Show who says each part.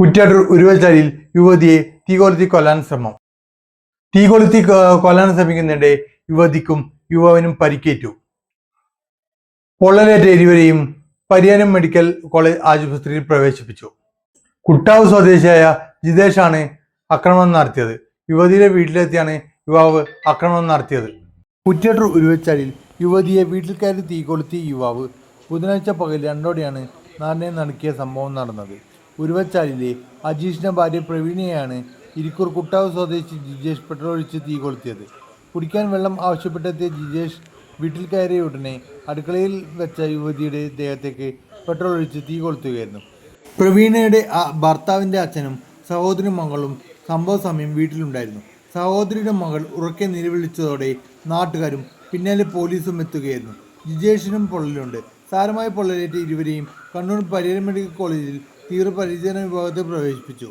Speaker 1: കുറ്റ്യാട്ടൂർ ഉരുവച്ചാലിൽ യുവതിയെ തീകൊളുത്തി കൊല്ലാൻ ശ്രമം. തീകൊളുത്തി കൊല്ലാൻ ശ്രമിക്കുന്നതിനിടെ യുവതിക്കും യുവാവിനും പരിക്കേറ്റു. പൊള്ളലേറ്റ ഇരുവരെയും പരിയാരം മെഡിക്കൽ കോളേജ് ആശുപത്രിയിൽ പ്രവേശിപ്പിച്ചു. കുട്ടാവ് സ്വദേശിയായ ജിതേഷാണ് ആക്രമണം നടത്തിയത്. യുവതിയുടെ വീട്ടിലെത്തിയാണ് യുവാവ് ആക്രമണം നടത്തിയത്. കുറ്റ്യാട്ടൂർ ഉരുവച്ചാലിൽ യുവതിയെ വീട്ടിൽ കയറി തീകൊളുത്തിയ യുവാവ് ബുധനാഴ്ച പകൽ 2:00-ഓടെയാണ് നാടിനെ നടുക്കിയ സംഭവം നടന്നത്. ഉരുവച്ചാലിലെ അജീഷിന്റെ ഭാര്യ പ്രവീണയെയാണ് ഇരിക്കൂർ കുട്ടാവ് സ്വദേശി ജിജേഷ് പെട്രോൾ ഒഴിച്ച് തീ കൊളുത്തിയത്. കുടിക്കാൻ വെള്ളം ആവശ്യപ്പെട്ടെത്തിയ ജിജേഷ് വീട്ടിൽ കയറിയ ഉടനെ അടുക്കളയിൽ വെച്ച യുവതിയുടെ ദേഹത്തേക്ക് പെട്രോൾ ഒഴിച്ച് തീ കൊളുത്തുകയായിരുന്നു. പ്രവീണയുടെ ഭർത്താവിന്റെ അച്ഛനും സഹോദരി മകളും സംഭവ സമയം വീട്ടിലുണ്ടായിരുന്നു. സഹോദരിയുടെ മകൾ ഉറക്കെ നിലവിളിച്ചതോടെ നാട്ടുകാരും പിന്നാലെ പോലീസും എത്തുകയായിരുന്നു. ജിജേഷിനും പൊള്ളലുണ്ട്. സാരമായ പൊള്ളലേറ്റ് ഇരുവരെയും കണ്ണൂർ പരിയാരം മെഡിക്കൽ കോളേജിൽ തീവ്രപരിചരണ വിഭാഗത്തിൽ പ്രവേശിപ്പിച്ചു.